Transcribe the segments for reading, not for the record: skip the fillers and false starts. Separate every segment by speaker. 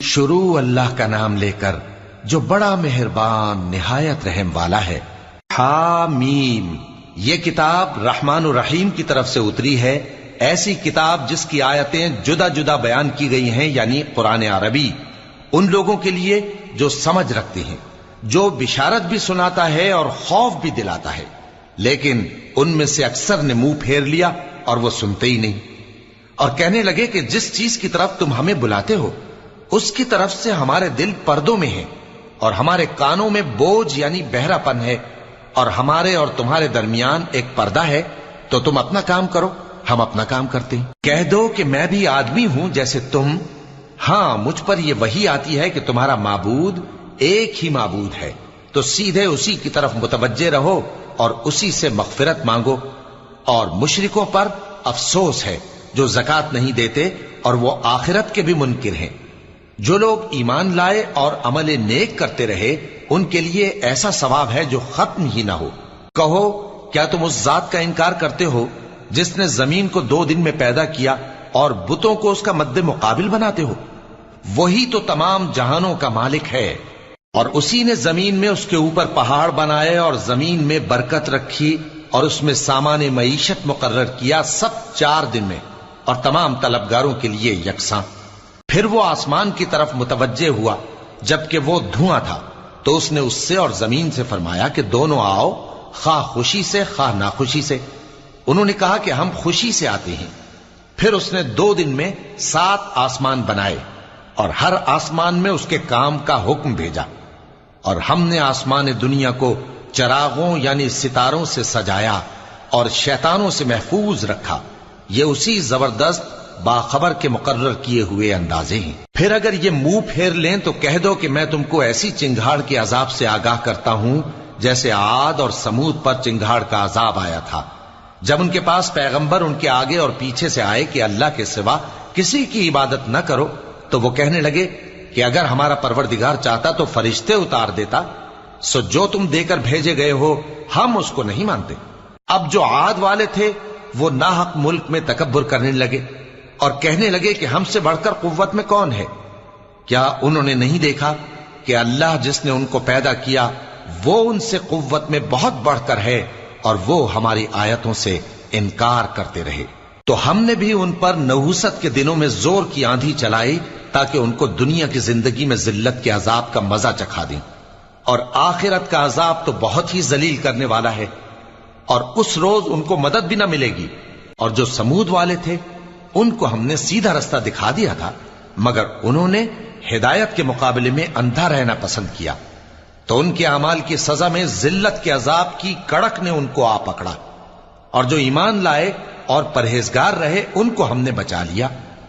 Speaker 1: شروع اللہ کا نام لے کر جو بڑا مہربان نہایت رحم والا ہے۔ حامیم، یہ کتاب رحمان الرحیم کی طرف سے اتری ہے، ایسی کتاب جس کی آیتیں جدا جدا بیان کی گئی ہیں، یعنی قرآن عربی، ان لوگوں کے لیے جو سمجھ رکھتے ہیں، جو بشارت بھی سناتا ہے اور خوف بھی دلاتا ہے۔ لیکن ان میں سے اکثر نے منہ پھیر لیا اور وہ سنتے ہی نہیں، اور کہنے لگے کہ جس چیز کی طرف تم ہمیں بلاتے ہو اس کی طرف سے ہمارے دل پردوں میں ہیں، اور ہمارے کانوں میں بوجھ یعنی بہرا پن ہے، اور ہمارے اور تمہارے درمیان ایک پردہ ہے، تو تم اپنا کام کرو، ہم اپنا کام کرتے ہیں۔ کہہ دو کہ میں بھی آدمی ہوں جیسے تم، ہاں مجھ پر یہ وحی آتی ہے کہ تمہارا معبود ایک ہی معبود ہے، تو سیدھے اسی کی طرف متوجہ رہو اور اسی سے مغفرت مانگو۔ اور مشرکوں پر افسوس ہے جو زکوٰۃ نہیں دیتے اور وہ آخرت کے بھی منکر ہیں۔ جو لوگ ایمان لائے اور عمل نیک کرتے رہے ان کے لیے ایسا ثواب ہے جو ختم ہی نہ ہو۔ کہو کیا تم اس ذات کا انکار کرتے ہو جس نے زمین کو 2 دن میں پیدا کیا اور بتوں کو اس کا مد مقابل بناتے ہو؟ وہی تو تمام جہانوں کا مالک ہے، اور اسی نے زمین میں اس کے اوپر پہاڑ بنائے اور زمین میں برکت رکھی اور اس میں سامان معیشت مقرر کیا، سب 4 دن میں، اور تمام طلبگاروں کے لیے یکساں۔ پھر وہ آسمان کی طرف متوجہ ہوا جبکہ وہ دھواں تھا، تو اس نے اس سے اور زمین سے فرمایا کہ دونوں آؤ، خواہ خوشی سے خواہ ناخوشی سے۔ انہوں نے کہا کہ ہم خوشی سے آتے ہیں۔ پھر اس نے 2 دن میں 7 آسمان بنائے اور ہر آسمان میں اس کے کام کا حکم بھیجا، اور ہم نے آسمان دنیا کو چراغوں یعنی ستاروں سے سجایا اور شیطانوں سے محفوظ رکھا۔ یہ اسی زبردست باخبر کے مقرر کیے ہوئے اندازے ہیں۔ پھر اگر یہ منہ پھیر لیں تو کہہ دو کہ میں تم کو ایسی چنگھاڑ کے عذاب سے آگاہ کرتا ہوں جیسے عاد اور سمود پر چنگھاڑ کا عذاب آیا تھا، جب ان کے پاس پیغمبر ان کے آگے اور پیچھے سے آئے کہ اللہ کے سوا کسی کی عبادت نہ کرو، تو وہ کہنے لگے کہ اگر ہمارا پروردگار چاہتا تو فرشتے اتار دیتا، سو جو تم دے کر بھیجے گئے ہو ہم اس کو نہیں مانتے۔ اب جو عاد والے تھے وہ ناحق ملک میں تکبر کرنے لگے اور کہنے لگے کہ ہم سے بڑھ کر قوت میں کون ہے؟ کیا انہوں نے نہیں دیکھا کہ اللہ جس نے ان کو پیدا کیا وہ ان سے قوت میں بہت بڑھ کر ہے، اور وہ ہماری آیتوں سے انکار کرتے رہے۔ تو ہم نے بھی ان پر نحوست کے دنوں میں زور کی آندھی چلائی تاکہ ان کو دنیا کی زندگی میں ذلت کے عذاب کا مزہ چکھا دیں، اور آخرت کا عذاب تو بہت ہی ذلیل کرنے والا ہے، اور اس روز ان کو مدد بھی نہ ملے گی۔ اور جو سمود والے تھے ان کو ہم نے سیدھا رستہ دکھا دیا تھا، مگر انہوں نے ہدایت کے مقابلے میں اندھا رہنا پسند کیا، تو ان کے اعمال کی سزا میں ذلت کے عذاب کی کڑک نے ان کو آ پکڑا۔ اور جو ایمان لائے اور پرہیزگار رہے ان کو ہم نے بچا لیا۔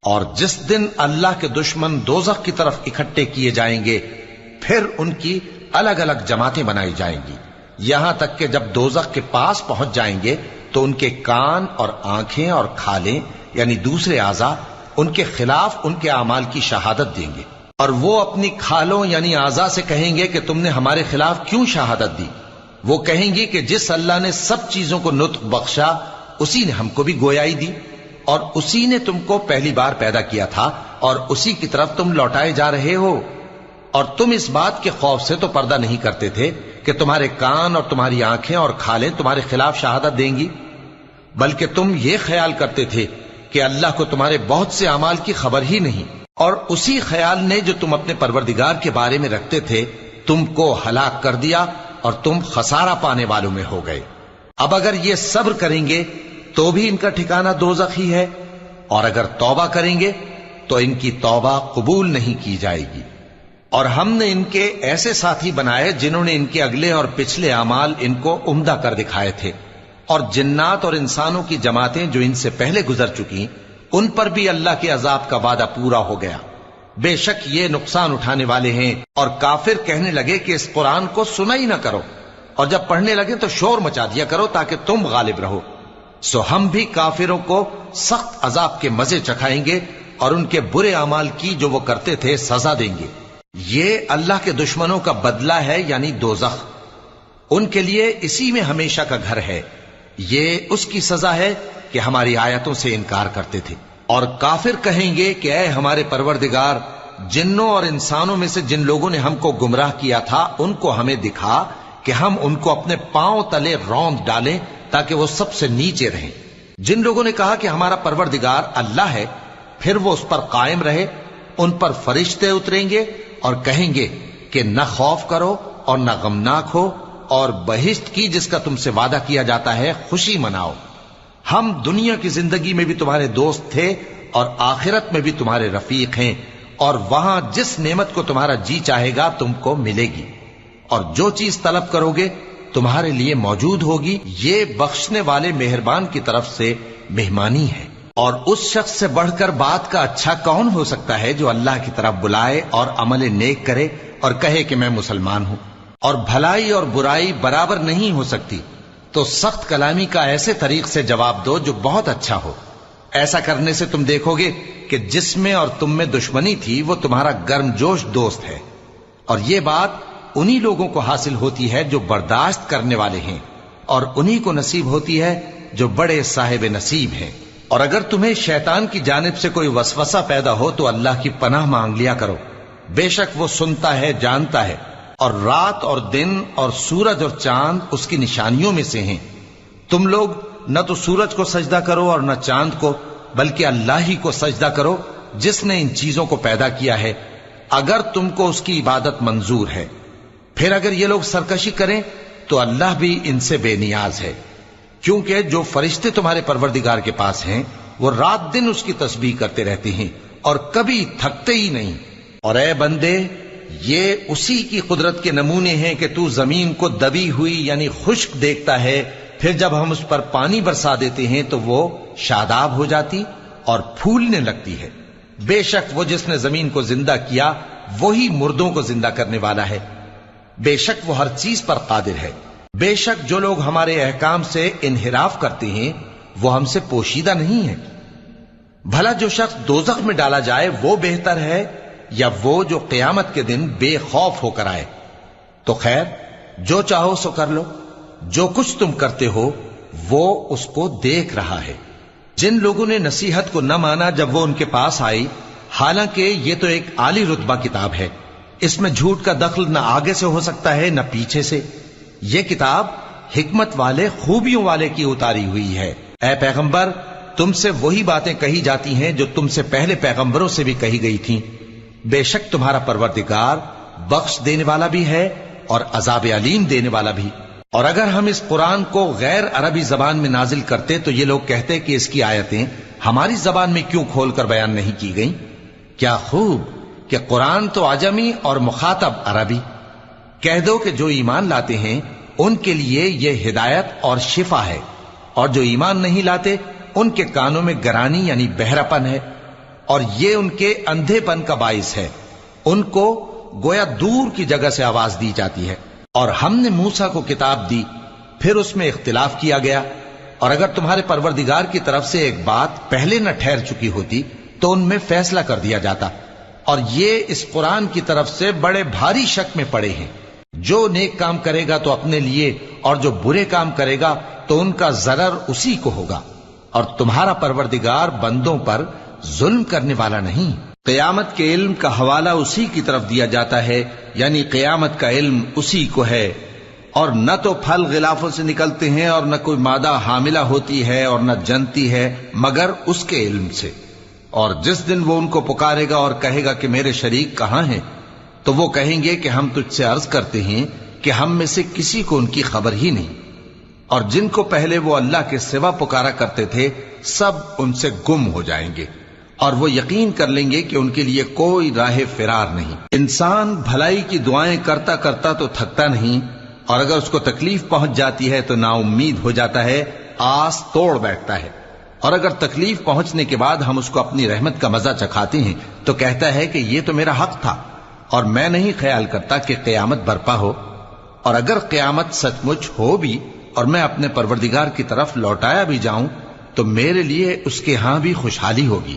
Speaker 1: اور جس دن اللہ کے دشمن دوزخ کی طرف اکٹھے کیے جائیں گے پھر ان کی الگ الگ جماعتیں بنائی جائیں گی، یہاں تک کہ جب دوزخ کے پاس پہنچ جائیں گے تو ان کے کان اور آنکھیں اور کھالیں یعنی دوسرے اعضاء ان کے خلاف ان کے اعمال کی شہادت دیں گے، اور وہ اپنی کھالوں یعنی اعضاء سے کہیں گے کہ تم نے ہمارے خلاف کیوں شہادت دی؟ وہ کہیں گی کہ جس اللہ نے سب چیزوں کو نطق بخشا اسی نے ہم کو بھی گویائی دی، اور اسی نے تم کو پہلی بار پیدا کیا تھا اور اسی کی طرف تم لوٹائے جا رہے ہو۔ اور تم اس بات کے خوف سے تو پردہ نہیں کرتے تھے کہ تمہارے کان اور تمہاری آنکھیں اور کھالیں تمہارے خلاف شہادت دیں گی، بلکہ تم یہ خیال کرتے تھے کہ اللہ کو تمہارے بہت سے اعمال کی خبر ہی نہیں، اور اسی خیال نے جو تم اپنے پروردگار کے بارے میں رکھتے تھے تم کو ہلاک کر دیا اور تم خسارہ پانے والوں میں ہو گئے۔ اب اگر یہ صبر کریں گے تو بھی ان کا ٹھکانہ دوزخ ہی ہے، اور اگر توبہ کریں گے تو ان کی توبہ قبول نہیں کی جائے گی۔ اور ہم نے ان کے ایسے ساتھی بنائے جنہوں نے ان کے اگلے اور پچھلے اعمال ان کو عمدہ کر دکھائے تھے، اور جنات اور انسانوں کی جماعتیں جو ان سے پہلے گزر چکی ان پر بھی اللہ کے عذاب کا وعدہ پورا ہو گیا۔ بے شک یہ نقصان اٹھانے والے ہیں۔ اور کافر کہنے لگے کہ اس قرآن کو سنا ہی نہ کرو، اور جب پڑھنے لگے تو شور مچا دیا کرو تاکہ تم غالب رہو۔ سو ہم بھی کافروں کو سخت عذاب کے مزے چکھائیں گے اور ان کے برے اعمال کی جو وہ کرتے تھے سزا دیں گے۔ یہ اللہ کے دشمنوں کا بدلہ ہے یعنی دوزخ، ان کے لیے اسی میں ہمیشہ کا گھر ہے۔ یہ اس کی سزا ہے کہ ہماری آیتوں سے انکار کرتے تھے۔ اور کافر کہیں گے کہ اے ہمارے پروردگار، جنوں اور انسانوں میں سے جن لوگوں نے ہم کو گمراہ کیا تھا ان کو ہمیں دکھا کہ ہم ان کو اپنے پاؤں تلے روند ڈالیں تاکہ وہ سب سے نیچے رہیں۔ جن لوگوں نے کہا کہ ہمارا پروردگار اللہ ہے، پھر وہ اس پر قائم رہے، ان پر فرشتے اتریں گے اور کہیں گے کہ نہ خوف کرو اور نہ غمناک ہو، اور بہشت کی جس کا تم سے وعدہ کیا جاتا ہے خوشی مناؤ۔ ہم دنیا کی زندگی میں بھی تمہارے دوست تھے اور آخرت میں بھی تمہارے رفیق ہیں، اور وہاں جس نعمت کو تمہارا جی چاہے گا تم کو ملے گی، اور جو چیز طلب کرو گے تمہارے لیے موجود ہوگی۔ یہ بخشنے والے مہربان کی طرف سے مہمانی ہے۔ اور اس شخص سے بڑھ کر بات کا اچھا کون ہو سکتا ہے جو اللہ کی طرف بلائے اور عمل نیک کرے اور کہے کہ میں مسلمان ہوں۔ اور بھلائی اور برائی برابر نہیں ہو سکتی، تو سخت کلامی کا ایسے طریق سے جواب دو جو بہت اچھا ہو۔ ایسا کرنے سے تم دیکھو گے کہ جس میں اور تم میں دشمنی تھی وہ تمہارا گرم جوش دوست ہے، اور یہ بات انہی لوگوں کو حاصل ہوتی ہے جو برداشت کرنے والے ہیں، اور انہی کو نصیب ہوتی ہے جو بڑے صاحب نصیب ہیں۔ اور اگر تمہیں شیطان کی جانب سے کوئی وسوسہ پیدا ہو تو اللہ کی پناہ مانگ لیا کرو، بے شک وہ سنتا ہے، جانتا ہے۔ اور رات اور دن اور سورج اور چاند اس کی نشانیوں میں سے ہیں۔ تم لوگ نہ تو سورج کو سجدہ کرو اور نہ چاند کو، بلکہ اللہ ہی کو سجدہ کرو جس نے ان چیزوں کو پیدا کیا ہے، اگر تم کو اس کی عبادت منظور ہے۔ پھر اگر یہ لوگ سرکشی کریں تو اللہ بھی ان سے بے نیاز ہے، کیونکہ جو فرشتے تمہارے پروردگار کے پاس ہیں وہ رات دن اس کی تسبیح کرتے رہتے ہیں اور کبھی تھکتے ہی نہیں۔ اور اے بندے، یہ اسی کی قدرت کے نمونے ہیں کہ تو زمین کو دبی ہوئی یعنی خشک دیکھتا ہے، پھر جب ہم اس پر پانی برسا دیتے ہیں تو وہ شاداب ہو جاتی اور پھولنے لگتی ہے۔ بے شک وہ جس نے زمین کو زندہ کیا وہی مردوں کو زندہ کرنے والا ہے، بے شک وہ ہر چیز پر قادر ہے۔ بے شک جو لوگ ہمارے احکام سے انحراف کرتے ہیں وہ ہم سے پوشیدہ نہیں ہیں۔ بھلا جو شخص دوزخ میں ڈالا جائے وہ بہتر ہے یا وہ جو قیامت کے دن بے خوف ہو کر آئے؟ تو خیر، جو چاہو سو کر لو، جو کچھ تم کرتے ہو وہ اس کو دیکھ رہا ہے۔ جن لوگوں نے نصیحت کو نہ مانا جب وہ ان کے پاس آئی، حالانکہ یہ تو ایک عالی رتبہ کتاب ہے، اس میں جھوٹ کا دخل نہ آگے سے ہو سکتا ہے نہ پیچھے سے۔ یہ کتاب حکمت والے، خوبیوں والے کی اتاری ہوئی ہے۔ اے پیغمبر، تم سے وہی باتیں کہی جاتی ہیں جو تم سے پہلے پیغمبروں سے بھی کہی گئی تھیں۔ بے شک تمہارا پروردگار بخش دینے والا بھی ہے اور عذاب علیم دینے والا بھی۔ اور اگر ہم اس قرآن کو غیر عربی زبان میں نازل کرتے تو یہ لوگ کہتے کہ اس کی آیتیں ہماری زبان میں کیوں کھول کر بیان نہیں کی گئیں؟ کیا خوب کہ قرآن تو عجمی اور مخاطب عربی۔ کہہ دو کہ جو ایمان لاتے ہیں ان کے لیے یہ ہدایت اور شفا ہے، اور جو ایمان نہیں لاتے ان کے کانوں میں گرانی یعنی بہراپن ہے، اور یہ ان کے اندھے پن کا باعث ہے۔ ان کو گویا دور کی جگہ سے آواز دی جاتی ہے۔ اور ہم نے موسیٰ کو کتاب دی، پھر اس میں اختلاف کیا گیا، اور اگر تمہارے پروردگار کی طرف سے ایک بات پہلے نہ ٹھہر چکی ہوتی تو ان میں فیصلہ کر دیا جاتا۔ اور یہ اس قرآن کی طرف سے بڑے بھاری شک میں پڑے ہیں۔ جو نیک کام کرے گا تو اپنے لیے، اور جو برے کام کرے گا تو ان کا ضرر اسی کو ہوگا، اور تمہارا پروردگار بندوں پر ظلم کرنے والا نہیں۔ قیامت کے علم کا حوالہ اسی کی طرف دیا جاتا ہے، یعنی قیامت کا علم اسی کو ہے۔ اور نہ تو پھل غلافوں سے نکلتے ہیں اور نہ کوئی مادہ حاملہ ہوتی ہے اور نہ جنتی ہے مگر اس کے علم سے۔ اور جس دن وہ ان کو پکارے گا اور کہے گا کہ میرے شریک کہاں ہیں، تو وہ کہیں گے کہ ہم تجھ سے عرض کرتے ہیں کہ ہم میں سے کسی کو ان کی خبر ہی نہیں، اور جن کو پہلے وہ اللہ کے سوا پکارا کرتے تھے سب ان سے گم ہو جائیں گے، اور وہ یقین کر لیں گے کہ ان کے لیے کوئی راہ فرار نہیں۔ انسان بھلائی کی دعائیں کرتا کرتا تو تھکتا نہیں، اور اگر اس کو تکلیف پہنچ جاتی ہے تو نا امید ہو جاتا ہے، آس توڑ بیٹھتا ہے۔ اور اگر تکلیف پہنچنے کے بعد ہم اس کو اپنی رحمت کا مزہ چکھاتے ہیں تو کہتا ہے کہ یہ تو میرا حق تھا، اور میں نہیں خیال کرتا کہ قیامت برپا ہو۔ اور اگر قیامت سچ مچ ہو بھی اور میں اپنے پروردگار کی طرف لوٹایا بھی جاؤں تو میرے لیے اس کے ہاں بھی خوشحالی ہوگی۔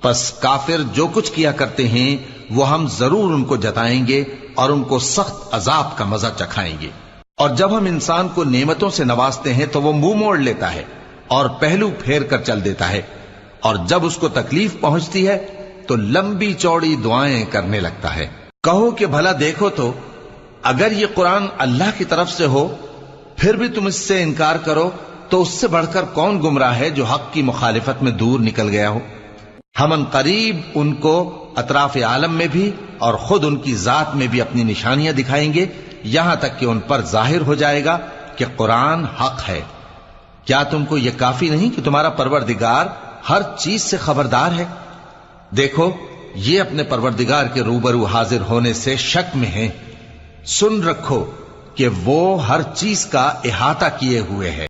Speaker 1: پس کافر جو کچھ کیا کرتے ہیں وہ ہم ضرور ان کو جتائیں گے اور ان کو سخت عذاب کا مزہ چکھائیں گے۔ اور جب ہم انسان کو نعمتوں سے نوازتے ہیں تو وہ منہ موڑ لیتا ہے اور پہلو پھیر کر چل دیتا ہے، اور جب اس کو تکلیف پہنچتی ہے تو لمبی چوڑی دعائیں کرنے لگتا ہے۔ کہو کہ بھلا دیکھو تو اگر یہ قرآن اللہ کی طرف سے ہو پھر بھی تم اس سے انکار کرو تو اس سے بڑھ کر کون گمراہ ہے جو حق کی مخالفت میں دور نکل گیا ہو۔ ہم ان قریب ان کو اطراف عالم میں بھی اور خود ان کی ذات میں بھی اپنی نشانیاں دکھائیں گے، یہاں تک کہ ان پر ظاہر ہو جائے گا کہ قرآن حق ہے۔ کیا تم کو یہ کافی نہیں کہ تمہارا پروردگار ہر چیز سے خبردار ہے؟ دیکھو یہ اپنے پروردگار کے روبرو حاضر ہونے سے شک میں ہیں، سن رکھو کہ وہ ہر چیز کا احاطہ کیے ہوئے ہے۔